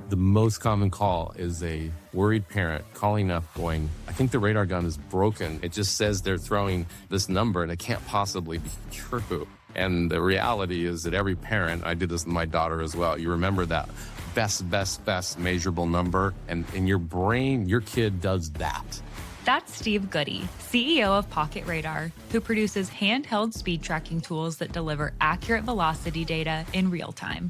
The most common call is a worried parent calling up going, I think the radar gun is broken. It just says they're throwing this number and it can't possibly be true. And the reality is that every parent, I did this with my daughter as well, you remember that best measurable number, and in your brain, your kid does that. That's Steve Goody, CEO of Pocket Radar, who produces handheld speed tracking tools that deliver accurate velocity data in real time.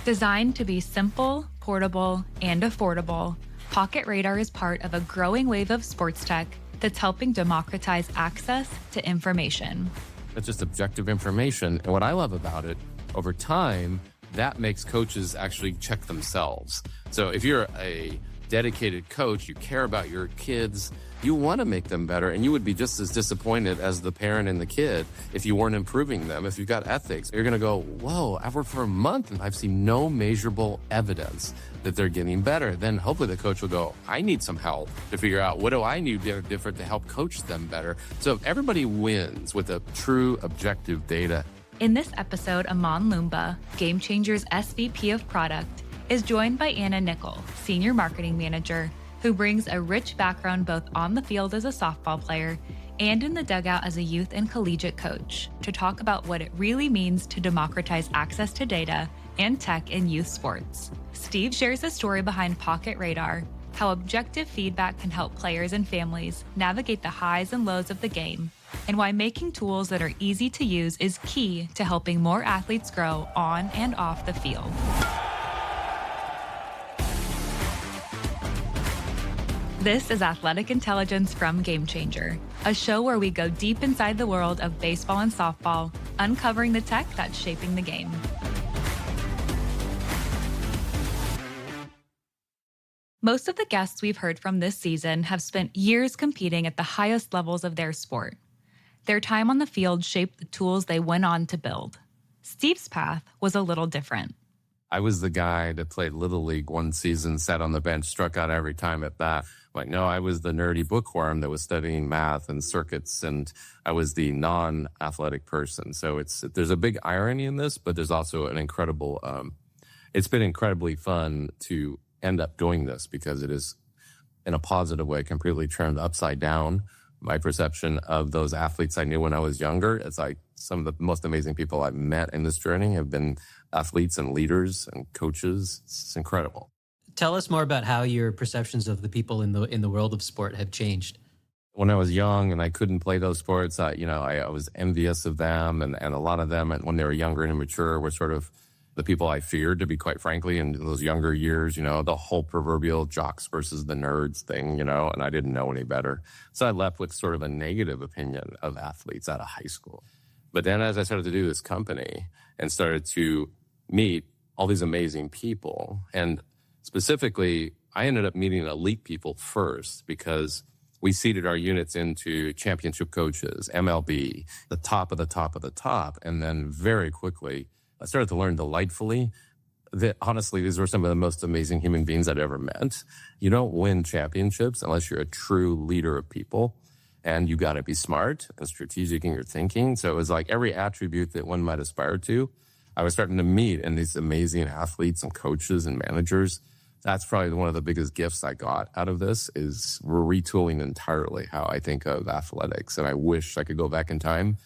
Designed to be simple, portable, and affordable, Pocket Radar is part of a growing wave of sports tech that's helping democratize access to information. It's just objective information. And what I love about it, over time, that makes coaches actually check themselves. So if you're a dedicated coach, you care about your kids, you want to make them better, and you would be just as disappointed as the parent and the kid if you weren't improving them. If you've got ethics, you're going to go, whoa, I've worked for a month and I've seen no measurable evidence that they're getting better. Then hopefully the coach will go, I need some help to figure out what do I need different to help coach them better. So everybody wins with a true objective data. In this episode, Aman Loomba, GameChanger's SVP of Product, is joined by Anna Nickel, Senior Marketing Manager, who brings a rich background both on the field as a softball player and in the dugout as a youth and collegiate coach, to talk about what it really means to democratize access to data and tech in youth sports. Steve shares the story behind Pocket Radar, how objective feedback can help players and families navigate the highs and lows of the game, and why making tools that are easy to use is key to helping more athletes grow on and off the field. This is Athletic Intelligence from GameChanger, a show where we go deep inside the world of baseball and softball, uncovering the tech that's shaping the game. Most of the guests we've heard from this season have spent years competing at the highest levels of their sport. Their time on the field shaped the tools they went on to build. Steve's path was a little different. I was the guy that played Little League one season, sat on the bench, struck out every time at bat. Like, no, I was the nerdy bookworm that was studying math and circuits, and I was the non-athletic person. So there's a big irony in this, but there's also an incredible, it's been incredibly fun to end up doing this because it is, in a positive way, completely turned upside down my perception of those athletes I knew when I was younger. It's like some of the most amazing people I've met in this journey have been athletes and leaders and coaches. It's incredible. Tell us more about how your perceptions of the people in the world of sport have changed. When I was young and I couldn't play those sports, I was envious of them, and a lot of them, when they were younger and immature, were sort of the people I feared, to be quite frankly, in those younger years, the whole proverbial jocks versus the nerds thing, and I didn't know any better. So I left with sort of a negative opinion of athletes out of high school. But then as I started to do this company and started to meet all these amazing people, and specifically, I ended up meeting elite people first because we seeded our units into championship coaches, MLB, the top of the top of the top. And then very quickly, I started to learn delightfully that honestly, these were some of the most amazing human beings I'd ever met. You don't win championships unless you're a true leader of people, and you got to be smart and strategic in your thinking. So it was like every attribute that one might aspire to, I was starting to meet in these amazing athletes and coaches and managers. That's probably one of the biggest gifts I got out of this is we're retooling entirely how I think of athletics. And I wish I could go back in time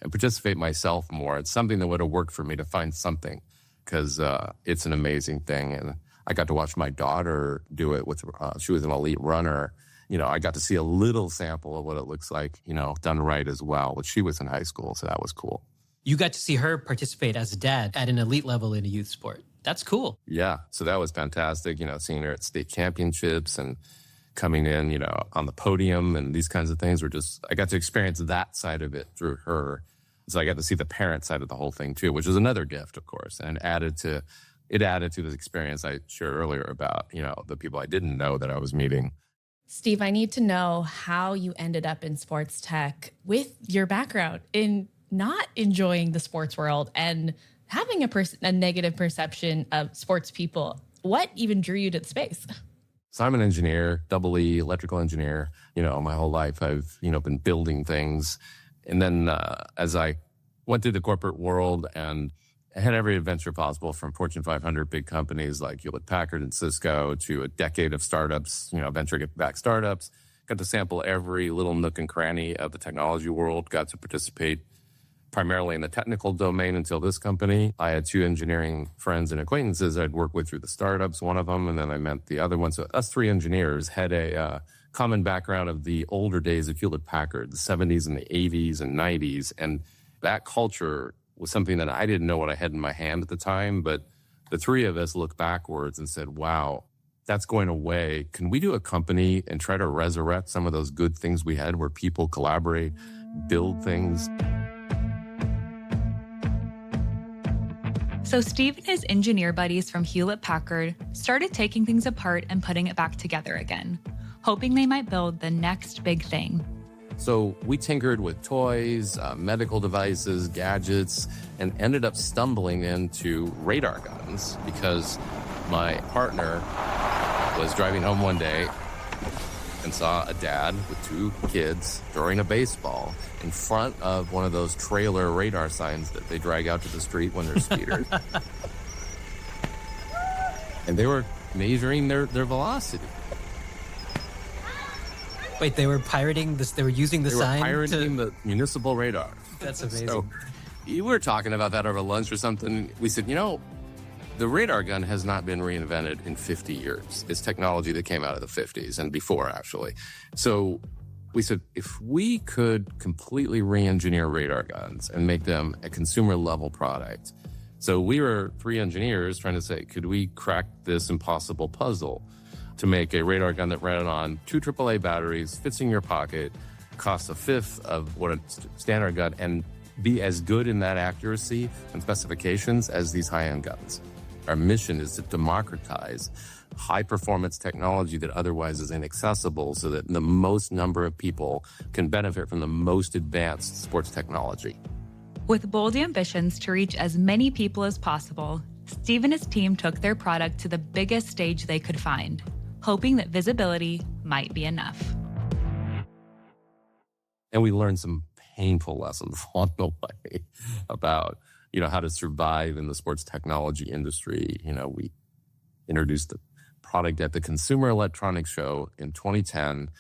and participate myself more. It's something that would have worked for me to find something because it's an amazing thing. And I got to watch my daughter do it with, she was an elite runner. I got to see a little sample of what it looks like, done right as well, but she was in high school. So that was cool. You got to see her participate as a dad at an elite level in a youth sport. That's cool. Yeah. So that was fantastic, seeing her at state championships and coming in, on the podium and these kinds of things were I got to experience that side of it through her. So I got to see the parent side of the whole thing too, which is another gift, of course, and added to this experience I shared earlier about, the people I didn't know that I was meeting. Steve, I need to know how you ended up in sports tech with your background in not enjoying the sports world and having a negative perception of sports people. What even drew you to the space? So I'm an engineer, double E, electrical engineer. My whole life I've, been building things. And then as I went through the corporate world and had every adventure possible, from Fortune 500 big companies like Hewlett-Packard and Cisco to a decade of startups, venture-backed startups. Got to sample every little nook and cranny of the technology world, got to participate primarily in the technical domain until this company. I had 2 engineering friends and acquaintances I'd worked with through the startups, one of them, and then I met the other one. So us 3 engineers had a common background of the older days of Hewlett-Packard, the 70s and the 80s and 90s. And that culture was something that I didn't know what I had in my hand at the time. But the 3 of us looked backwards and said, wow, that's going away. Can we do a company and try to resurrect some of those good things we had where people collaborate, build things? So Steve and his engineer buddies from Hewlett-Packard started taking things apart and putting it back together again, hoping they might build the next big thing. So we tinkered with toys, medical devices, gadgets, and ended up stumbling into radar guns because my partner was driving home one day and saw a dad with 2 kids throwing a baseball in front of one of those trailer radar signs that they drag out to the street when they're speeders. And they were measuring their velocity. Wait, they were pirating this? They were using the sign? They were pirating the municipal radar. That's amazing. So we were talking about that over lunch or something. We said, the radar gun has not been reinvented in 50 years. It's technology that came out of the 50s and before, actually. So we said, if we could completely re-engineer radar guns and make them a consumer-level product. So we were 3 engineers trying to say, could we crack this impossible puzzle to make a radar gun that ran on 2 AAA batteries, fits in your pocket, costs a fifth of what a standard gun, and be as good in that accuracy and specifications as these high-end guns? Our mission is to democratize high-performance technology that otherwise is inaccessible so that the most number of people can benefit from the most advanced sports technology. With bold ambitions to reach as many people as possible, Steve and his team took their product to the biggest stage they could find, hoping that visibility might be enough. And we learned some painful lessons along the way about how to survive in the sports technology industry. We introduced the product at the Consumer Electronics Show in 2010.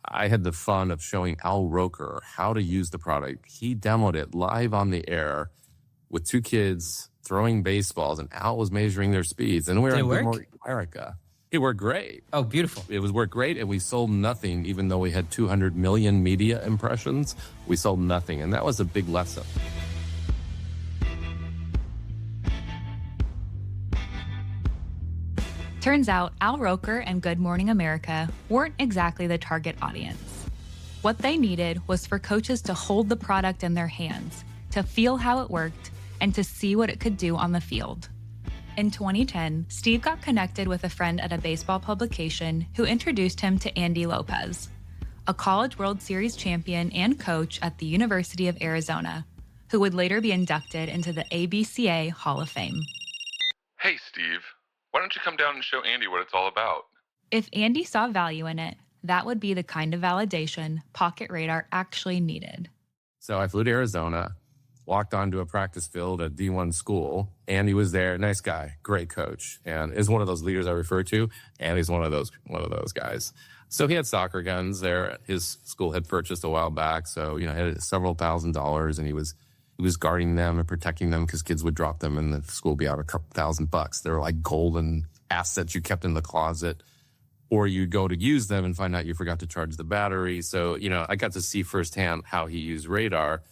I had the fun of showing Al Roker how to use the product. He demoed it live on the air with 2 kids throwing baseballs, and Al was measuring their speeds. And we were in Good Morning America. It worked great. Oh, beautiful. It worked great, and we sold nothing, even though we had 200 million media impressions. We sold nothing, and that was a big lesson. Turns out Al Roker and Good Morning America weren't exactly the target audience. What they needed was for coaches to hold the product in their hands, to feel how it worked, and to see what it could do on the field. In 2010, Steve got connected with a friend at a baseball publication who introduced him to Andy Lopez, a College World Series champion and coach at the University of Arizona, who would later be inducted into the ABCA Hall of Fame. Hey, Steve. Why don't you come down and show Andy what it's all about? If Andy saw value in it, that would be the kind of validation Pocket Radar actually needed. So I flew to Arizona, walked onto a practice field at D1 school. Andy was there, nice guy, great coach, and is one of those leaders I refer to. Andy's one of those guys. So he had soccer guns there. His school had purchased a while back, so he had several $1,000s, and he was guarding them and protecting them because kids would drop them and the school would be out a couple $1,000. They were like golden assets you kept in the closet, or you'd go to use them and find out you forgot to charge the battery. So, I got to see firsthand how he used radar.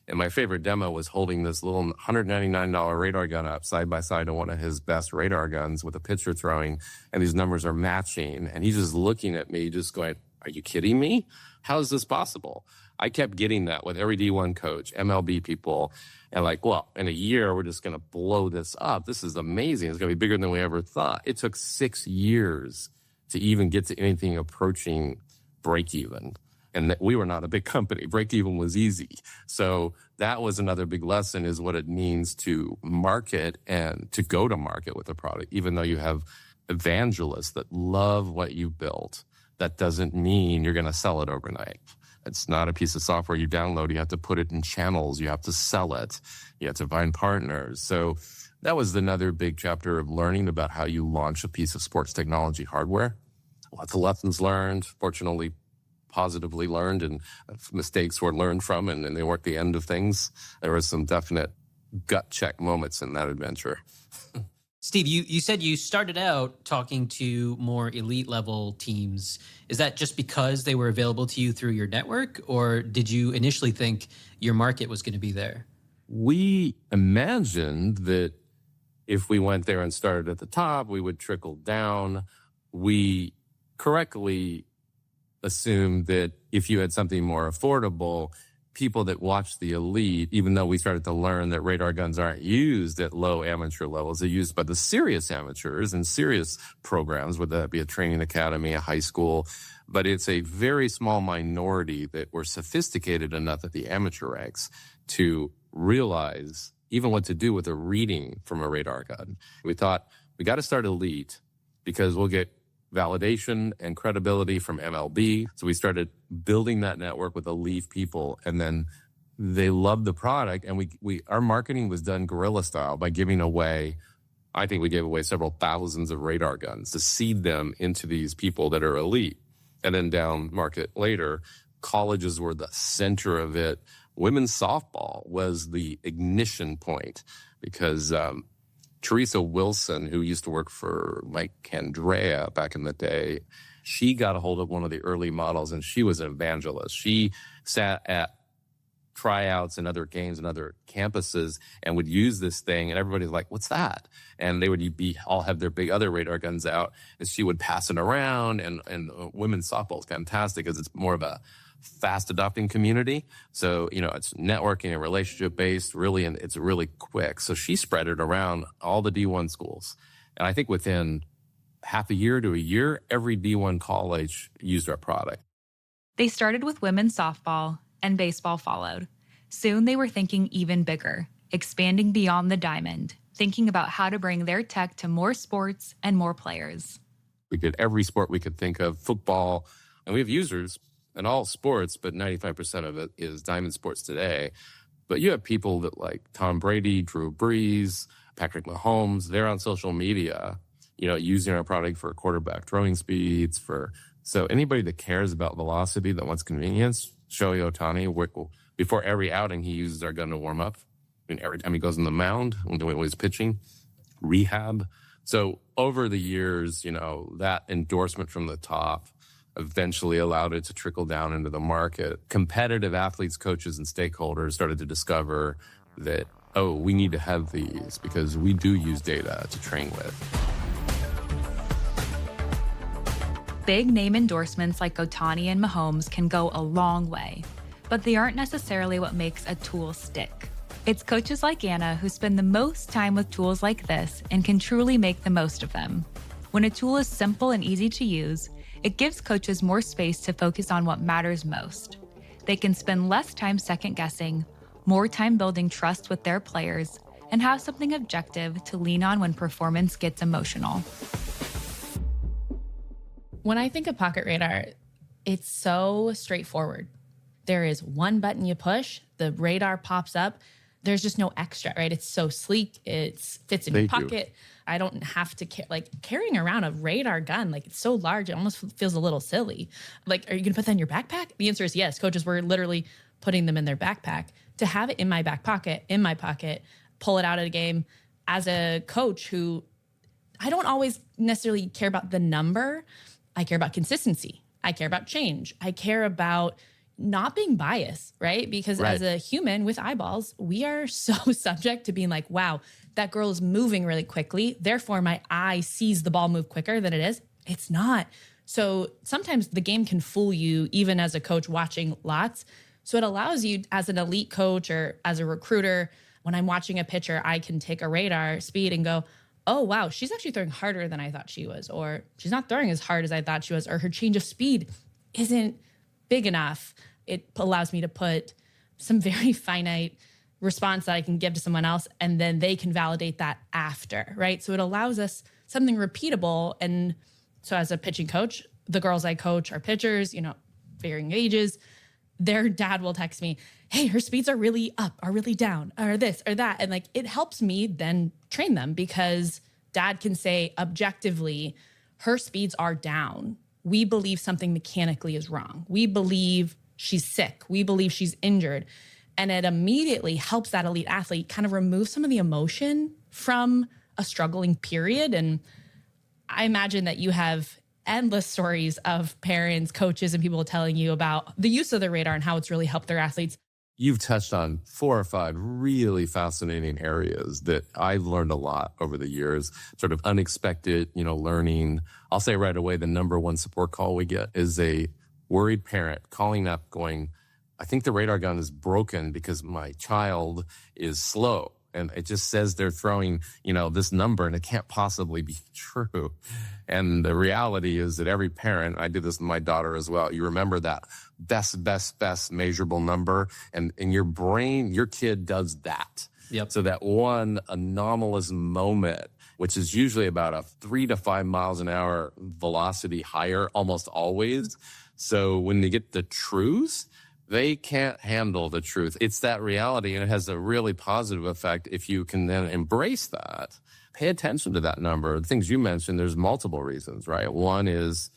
And my favorite demo was holding this little $199 radar gun up side by side to one of his best radar guns with a pitcher throwing, and these numbers are matching. And he's just looking at me, just going, are you kidding me? How is this possible? I kept getting that with every D1 coach, MLB people, and in a year, we're just going to blow this up. This is amazing. It's going to be bigger than we ever thought. It took 6 years to even get to anything approaching break even. And we were not a big company. Break even was easy. So that was another big lesson, is what it means to market and to go to market with a product. Even though you have evangelists that love what you built, that doesn't mean you're going to sell it overnight. It's not a piece of software you download. You have to put it in channels. You have to sell it. You have to find partners. So that was another big chapter of learning about how you launch a piece of sports technology hardware. Lots of lessons learned, fortunately, positively learned, and mistakes were learned from, and they weren't the end of things. There was some definite gut check moments in that adventure. Steve, you said you started out talking to more elite level teams. Is that just because they were available to you through your network, or did you initially think your market was going to be there? We imagined that if we went there and started at the top, we would trickle down. We correctly assumed that if you had something more affordable, people that watch the elite, even though we started to learn that radar guns aren't used at low amateur levels, they're used by the serious amateurs in serious programs, whether that be a training academy, a high school. But it's a very small minority that were sophisticated enough at the amateur ranks to realize even what to do with a reading from a radar gun. We thought we got to start elite because we'll get validation and credibility from MLB. So we started building that network with elite people, and then they loved the product. And our marketing was done guerrilla style by giving away, I think we gave away several thousands of radar guns to seed them into these people that are elite. And then down market later, colleges were the center of it. Women's softball was the ignition point because Teresa Wilson, who used to work for Mike Candrea back in the day, she got a hold of one of the early models, and she was an evangelist. She sat at tryouts and other games and other campuses and would use this thing, and everybody's like, what's that? And they would all have their big other radar guns out, and she would pass it around, and women's softball is fantastic because it's more of a fast adopting community. So, it's networking and relationship based, really, and it's really quick. So she spread it around all the D1 schools. And I think within half a year to a year, every D1 college used our product. They started with women's softball, and baseball followed. Soon they were thinking even bigger, expanding beyond the diamond, thinking about how to bring their tech to more sports and more players. We did every sport we could think of, football, and we have users in all sports, but 95% of it is diamond sports today. But you have people that like Tom Brady, Drew Brees, Patrick Mahomes, they're on social media, using our product for quarterback throwing speeds. So anybody that cares about velocity, that wants convenience, Shohei Ohtani, before every outing, he uses our gun to warm up. Every time he goes on the mound, when he's pitching, rehab. So over the years, that endorsement from the top eventually allowed it to trickle down into the market. Competitive athletes, coaches, and stakeholders started to discover that, we need to have these because we do use data to train with. Big name endorsements like Ohtani and Mahomes can go a long way, but they aren't necessarily what makes a tool stick. It's coaches like Anna who spend the most time with tools like this and can truly make the most of them. When a tool is simple and easy to use, it gives coaches more space to focus on what matters most. They can spend less time second-guessing, more time building trust with their players, and have something objective to lean on when performance gets emotional. When I think of Pocket Radar, it's so straightforward. There is one button you push, the radar pops up. There's just no extra, right? It's so sleek. It fits in your pocket. I don't have to carrying around a radar gun. It's so large, it almost feels a little silly. Are you going to put that in your backpack? The answer is yes. Coaches were literally putting them in their backpack. To have it in my back pocket, in my pocket, pull it out at a game. As a coach who, I don't always necessarily care about the number. I care about consistency. I care about change. I care about not being biased, right? Because as a human with eyeballs, we are so subject to being like, wow, that girl is moving really quickly. Therefore, my eye sees the ball move quicker than it is. It's not. So sometimes the game can fool you, even as a coach watching lots. So it allows you as an elite coach or as a recruiter, when I'm watching a pitcher, I can take a radar speed and go, oh, wow, she's actually throwing harder than I thought she was, or she's not throwing as hard as I thought she was, or her change of speed isn't big enough. It allows me to put some very finite response that I can give to someone else, and then they can validate that after, right? So it allows us something repeatable. And so as a pitching coach, the girls I coach are pitchers, varying ages. their dad will text me, hey, her speeds are really up, are really down, or this or that. And like, it helps me then train them because dad can say objectively, her speeds are down. We believe something mechanically is wrong. We believe she's sick. We believe she's injured. And it immediately helps that elite athlete kind of remove some of the emotion from a struggling period. And I imagine that you have endless stories of parents, coaches, and people telling you about the use of the radar and how it's really helped their athletes. You've touched on 4 or 5 really fascinating areas that I've learned a lot over the years, sort of unexpected, learning. I'll say right away, the number one support call we get is a worried parent calling up going, I think the radar gun is broken because my child is slow. And it just says they're throwing, this number, and it can't possibly be true. And the reality is that every parent, I did this with my daughter as well, you remember that best measurable number. And in your brain, your kid does that. Yep. So that one anomalous moment, which is usually about a 3 to 5 miles an hour velocity higher, almost always. So when they get the truth, they can't handle the truth. It's that reality, and it has a really positive effect if you can then embrace that. Pay attention to that number. The things you mentioned, there's multiple reasons, right? One is,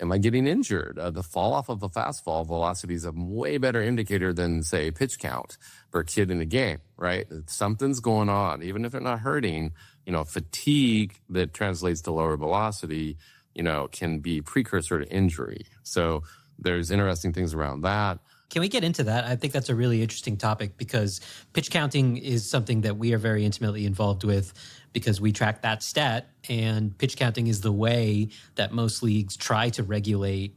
am I getting injured? The fall off of a fastball velocity is a way better indicator than, say, pitch count per kid in a game, right? Something's going on. Even if they're not hurting, fatigue that translates to lower velocity, can be precursor to injury. So there's interesting things around that. Can we get into that? I think that's a really interesting topic because pitch counting is something that we are very intimately involved with because we track that stat, and pitch counting is the way that most leagues try to regulate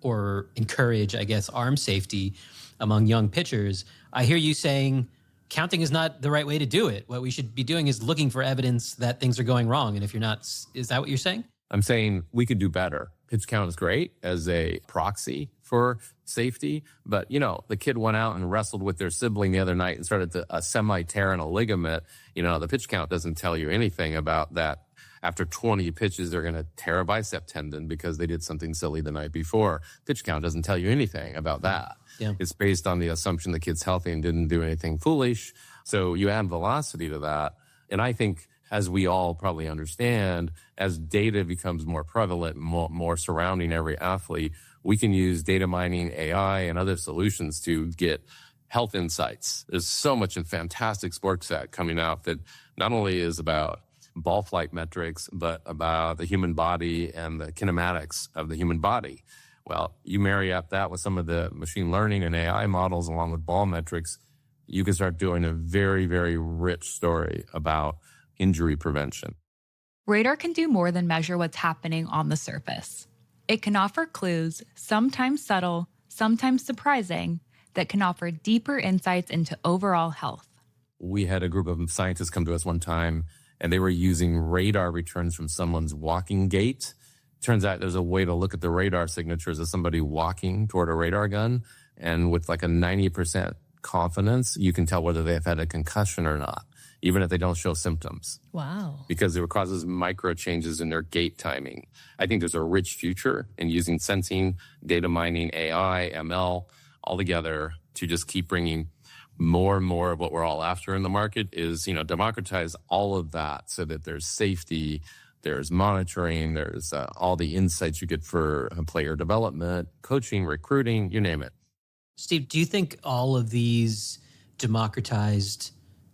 or encourage, I guess, arm safety among young pitchers. I hear you saying counting is not the right way to do it. What we should be doing is looking for evidence that things are going wrong. And if you're not, is that what you're saying? I'm saying we could do better. Pitch count is great as a proxy for safety, but the kid went out and wrestled with their sibling the other night and started a semi-tear in a ligament. The pitch count doesn't tell you anything about that. After 20 pitches, they're going to tear a bicep tendon because they did something silly the night before. Pitch count doesn't tell you anything about that. Yeah. It's based on the assumption the kid's healthy and didn't do anything foolish. So you add velocity to that. And I think, as we all probably understand, as data becomes more prevalent, more surrounding every athlete, we can use data mining, AI, and other solutions to get health insights. There's so much in fantastic sports set coming out that not only is about ball flight metrics, but about the human body and the kinematics of the human body. Well, you marry up that with some of the machine learning and AI models along with ball metrics, you can start doing a very, very rich story about injury prevention. Radar can do more than measure what's happening on the surface. It can offer clues, sometimes subtle, sometimes surprising, that can offer deeper insights into overall health. We had a group of scientists come to us one time, and they were using radar returns from someone's walking gait. Turns out there's a way to look at the radar signatures of somebody walking toward a radar gun, and with like a 90% confidence, you can tell whether they've had a concussion or not, even if they don't show symptoms. Wow. Because it causes micro changes in their gait timing. I think there's a rich future in using sensing, data mining, AI, ML, all together to just keep bringing more and more of what we're all after in the market is, democratize all of that so that there's safety, there's monitoring, there's all the insights you get for player development, coaching, recruiting, you name it. Steve, do you think all of these democratized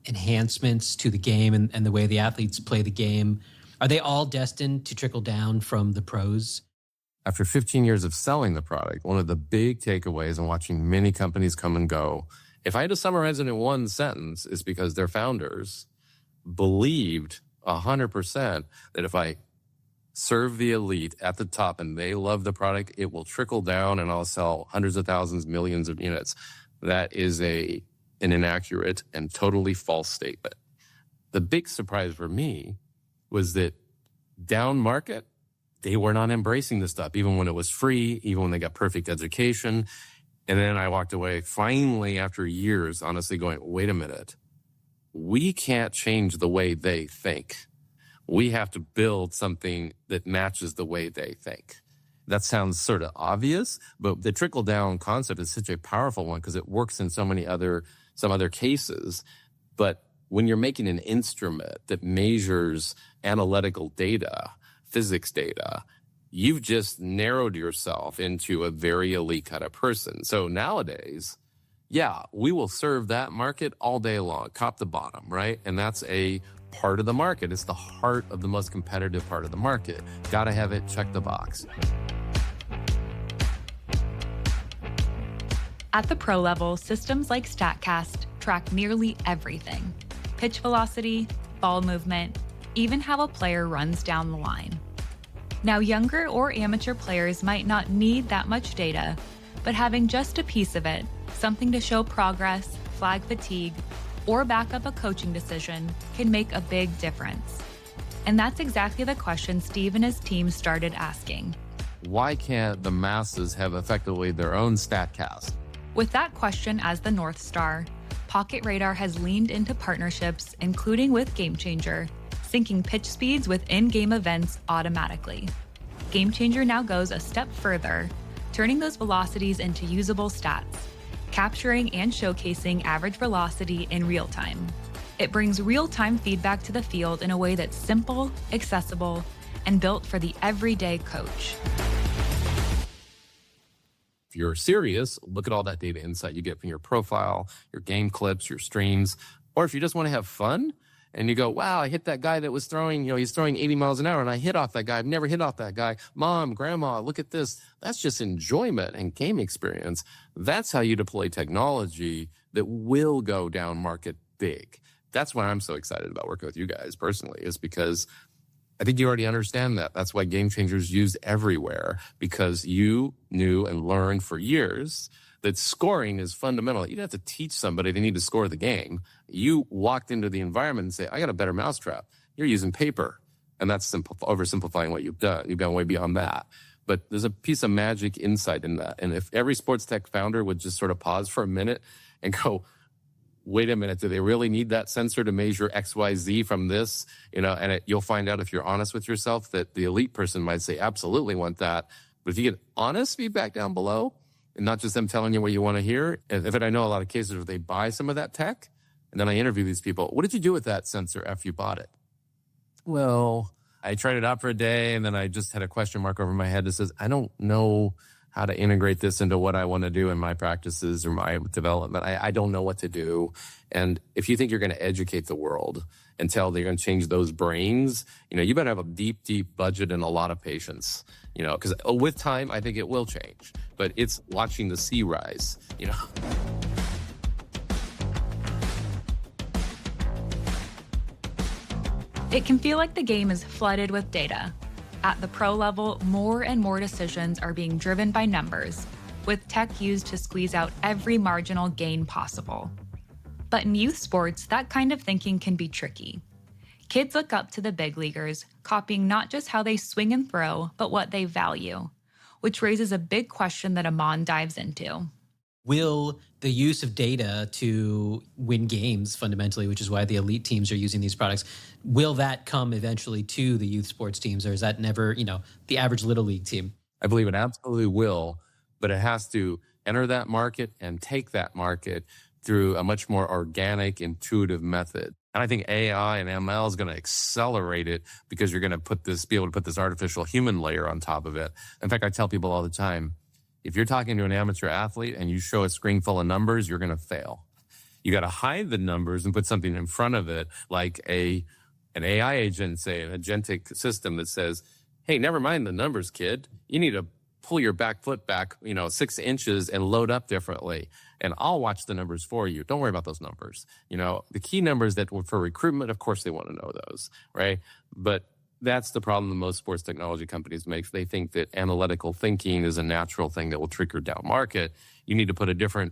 enhancements to the game and the way the athletes play the game, are they all destined to trickle down from the pros? After 15 years of selling the product, one of the big takeaways and watching many companies come and go, if I had to summarize it in one sentence, is because their founders believed 100% that if I serve the elite at the top and they love the product, it will trickle down and I'll sell hundreds of thousands, millions of units. That is an inaccurate and totally false statement. The big surprise for me was that down market, they were not embracing this stuff, even when it was free, even when they got perfect education. And then I walked away finally after years, honestly going, wait a minute, we can't change the way they think. We have to build something that matches the way they think. That sounds sort of obvious, but the trickle down concept is such a powerful one because it works in some other cases. But when you're making an instrument that measures analytical data, physics data, you've just narrowed yourself into a very elite kind of person. So nowadays, yeah, we will serve that market all day long, top to bottom, right? And that's a part of the market. It's the heart of the most competitive part of the market. Got to have it, check the box. At the pro level, systems like StatCast track nearly everything: pitch velocity, ball movement, even how a player runs down the line. Now, younger or amateur players might not need that much data, but having just a piece of it, something to show progress, flag fatigue, or back up a coaching decision, can make a big difference. And that's exactly the question Steve and his team started asking. Why can't the masses have effectively their own StatCast? With that question as the North Star, Pocket Radar has leaned into partnerships, including with GameChanger, syncing pitch speeds with in-game events automatically. GameChanger now goes a step further, turning those velocities into usable stats, capturing and showcasing average velocity in real time. It brings real-time feedback to the field in a way that's simple, accessible, and built for the everyday coach. If you're serious, look at all that data insight you get from your profile, your game clips, your streams. Or if you just want to have fun and you go, wow, I hit that guy that was throwing, he's throwing 80 miles an hour and I hit off that guy. I've never hit off that guy. Mom, grandma, look at this. That's just enjoyment and game experience. That's how you deploy technology that will go down market big. That's why I'm so excited about working with you guys personally, is because I think you already understand that. That's why GameChanger is used everywhere, because you knew and learned for years that scoring is fundamental. You don't have to teach somebody they need to score the game. You walked into the environment and say, I got a better mousetrap. You're using paper. And that's oversimplifying what you've done. You've gone way beyond that. But there's a piece of magic insight in that. And if every sports tech founder would just sort of pause for a minute and go, wait a minute, do they really need that sensor to measure XYZ from this? You'll find out if you're honest with yourself that the elite person might say, absolutely want that. But if you get honest feedback down below, and not just them telling you what you want to hear. In fact, I know a lot of cases where they buy some of that tech, and then I interview these people. What did you do with that sensor after you bought it? Well, I tried it out for a day, and then I just had a question mark over my head that says, I don't know how to integrate this into what I want to do in my practices or my development. I don't know what to do. And if you think you're going to educate the world and tell they're going to change those brains, you better have a deep, deep budget and a lot of patience, because with time, I think it will change. But it's watching the sea rise, It can feel like the game is flooded with data. At the pro level, more and more decisions are being driven by numbers, with tech used to squeeze out every marginal gain possible. But in youth sports, that kind of thinking can be tricky. Kids look up to the big leaguers, copying not just how they swing and throw, but what they value, which raises a big question that Aman dives into. Will the use of data to win games, fundamentally, which is why the elite teams are using these products, will that come eventually to the youth sports teams, or is that never, the average little league team? I believe it absolutely will, but it has to enter that market and take that market through a much more organic, intuitive method. And I think AI and ML is going to accelerate it because you're going to be able to put this artificial human layer on top of it. In fact, I tell people all the time, if you're talking to an amateur athlete and you show a screen full of numbers, you're going to fail. You got to hide the numbers and put something in front of it, like an AI agent, say an agentic system that says, hey, never mind the numbers, kid. You need to pull your back foot back, 6 inches and load up differently. And I'll watch the numbers for you. Don't worry about those numbers. The key numbers that for recruitment, of course, they want to know those, right? But that's the problem that most sports technology companies make. They think that analytical thinking is a natural thing that will trigger down market. You need to put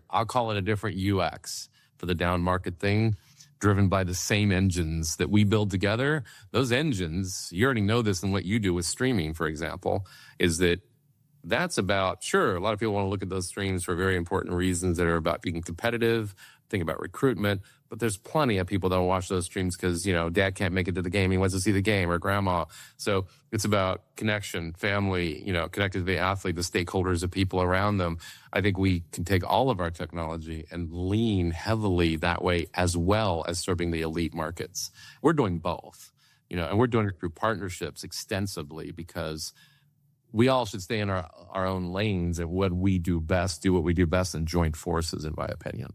I'll call it a different UX for the down market thing, driven by the same engines that we build together. Those engines, you already know this in what you do with streaming, for example, is that's about, sure, a lot of people want to look at those streams for very important reasons that are about being competitive, think about recruitment, But there's plenty of people that don't watch those streams because, dad can't make it to the game. He wants to see the game, or grandma. So it's about connection, family, connected to the athlete, the stakeholders, the people around them. I think we can take all of our technology and lean heavily that way, as well as serving the elite markets. We're doing both, and we're doing it through partnerships extensively, because we all should stay in our own lanes and what we do best, and join forces, in my opinion.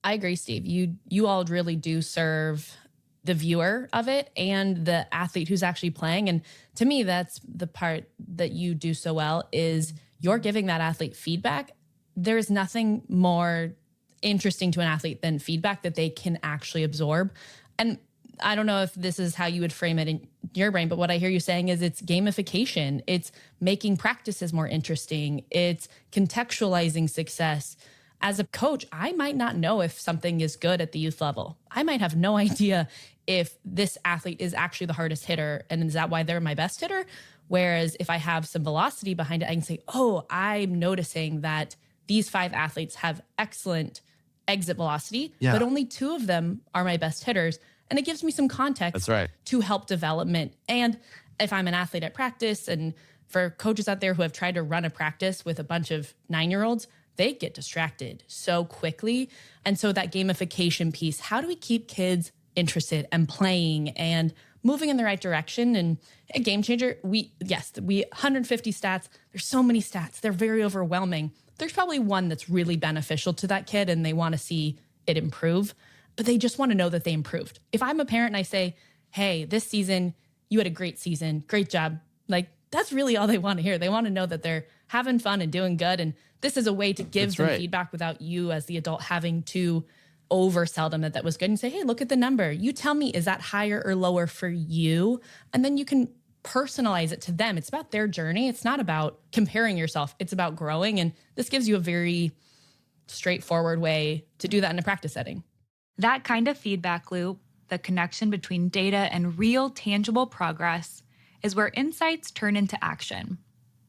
I agree, Steve. You all really do serve the viewer of it and the athlete who's actually playing. And to me, that's the part that you do so well, is you're giving that athlete feedback. There is nothing more interesting to an athlete than feedback that they can actually absorb. And I don't know if this is how you would frame it in your brain, but what I hear you saying is it's gamification. It's making practices more interesting. It's contextualizing success. As a coach, I might not know if something is good at the youth level. I might have no idea if this athlete is actually the hardest hitter, and is that why they're my best hitter? Whereas if I have some velocity behind it, I can say, oh, I'm noticing that these 5 athletes have excellent exit velocity, but only 2 of them are my best hitters. And it gives me some context to help development. And if I'm an athlete at practice, and for coaches out there who have tried to run a practice with a bunch of 9-year-olds, they get distracted so quickly. And so that gamification piece, how do we keep kids interested and playing and moving in the right direction? And at GameChanger, we 150 stats. There's so many stats. They're very overwhelming. There's probably one that's really beneficial to that kid and they want to see it improve, but they just want to know that they improved. If I'm a parent and I say, hey, this season, you had a great season, great job. Like, that's really all they want to hear. They want to know that they're having fun and doing good. And this is a way to give them feedback without you as the adult having to oversell them that was good, and say, hey, look at the number. You tell me, is that higher or lower for you? And then you can personalize it to them. It's about their journey. It's not about comparing yourself. It's about growing. And this gives you a very straightforward way to do that in a practice setting. That kind of feedback loop, the connection between data and real tangible progress, is where insights turn into action.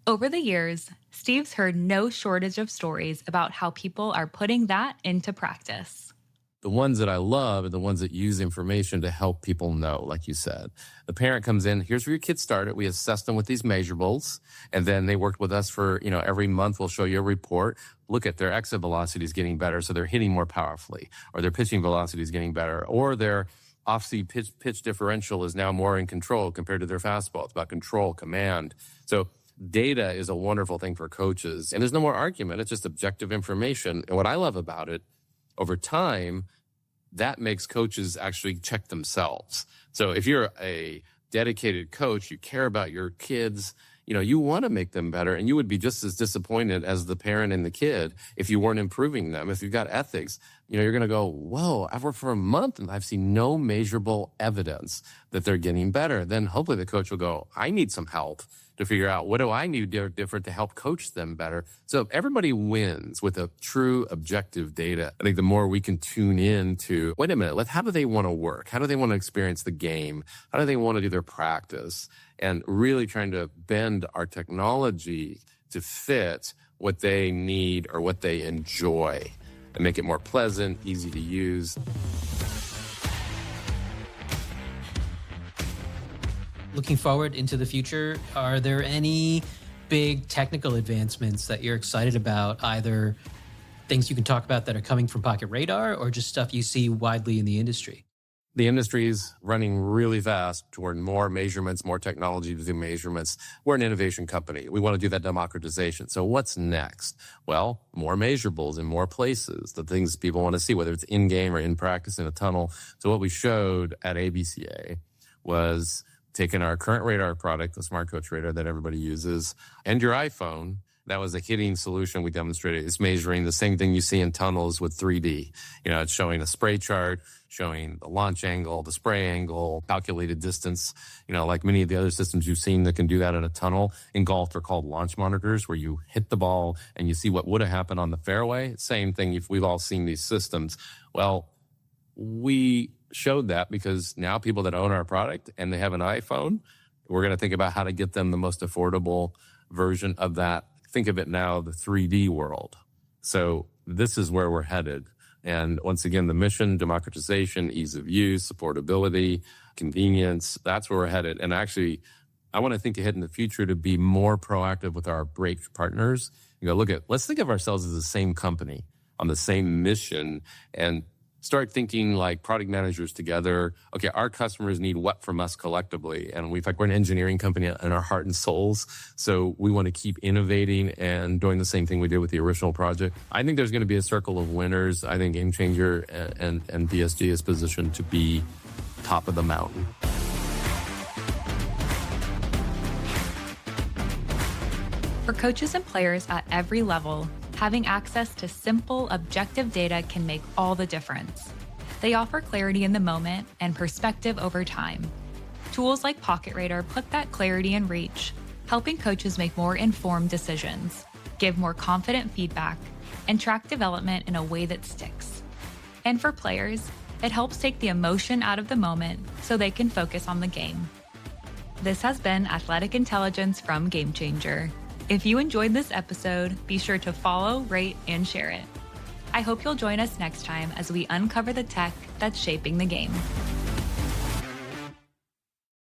Over the years, Steve's heard no shortage of stories about how people are putting that into practice. The ones that I love are the ones that use information to help people know, like you said. The parent comes in, here's where your kid started. We assessed them with these measurables, and then they worked with us for, every month we'll show you a report. Look at their exit velocity is getting better, so they're hitting more powerfully, or their pitching velocity is getting better, or their off-speed pitch differential is now more in control compared to their fastball. It's about control, command. So data is a wonderful thing for coaches, and there's no more argument. It's just objective information. And what I love about it, over time, that makes coaches actually check themselves. So if you're a dedicated coach, you care about your kids, you want to make them better, and you would be just as disappointed as the parent and the kid if you weren't improving them. If you've got ethics, you're going to go, whoa, I've worked for a month and I've seen no measurable evidence that they're getting better. Then hopefully the coach will go, I need some help to figure out what do I need different to help coach them better. So everybody wins with a true objective data. I think the more we can tune in to, wait a minute, how do they want to work? How do they want to experience the game? How do they want to do their practice? And really trying to bend our technology to fit what they need or what they enjoy and make it more pleasant, easy to use. Looking forward into the future, are there any big technical advancements that you're excited about, either things you can talk about that are coming from Pocket Radar or just stuff you see widely in the industry? The industry is running really fast toward more measurements, more technology to do measurements. We're an innovation company. We want to do that democratization. So what's next? Well, more measurables in more places, the things people want to see, whether it's in-game or in practice in a tunnel. So what we showed at ABCA was taking our current radar product, the Smart Coach Radar that everybody uses, and your iPhone. That was a hitting solution we demonstrated. It's measuring the same thing you see in tunnels with 3D. It's showing a spray chart, showing the launch angle, the spray angle, calculated distance. Like many of the other systems you've seen that can do that in a tunnel. In golf, they're called launch monitors, where you hit the ball and you see what would have happened on the fairway. Same thing if we've all seen these systems. Well, we showed that because now people that own our product and they have an iPhone, we're going to think about how to get them the most affordable version of that. Think of it now, the 3D world. So this is where we're headed. And once again, the mission, democratization, ease of use, supportability, convenience, that's where we're headed. And actually, I want to think ahead in the future to be more proactive with our break partners. You go, let's think of ourselves as the same company on the same mission and start thinking like product managers together. Okay, our customers need what from us collectively? And we're an engineering company in our heart and souls. So we want to keep innovating and doing the same thing we did with the original project. I think there's going to be a circle of winners. I think GameChanger and BSG is positioned to be top of the mountain. For coaches and players at every level, having access to simple, objective data can make all the difference. They offer clarity in the moment and perspective over time. Tools like Pocket Radar put that clarity in reach, helping coaches make more informed decisions, give more confident feedback, and track development in a way that sticks. And for players, it helps take the emotion out of the moment so they can focus on the game. This has been Athletic Intelligence from GameChanger. If you enjoyed this episode, be sure to follow, rate, and share it. I hope you'll join us next time as we uncover the tech that's shaping the game.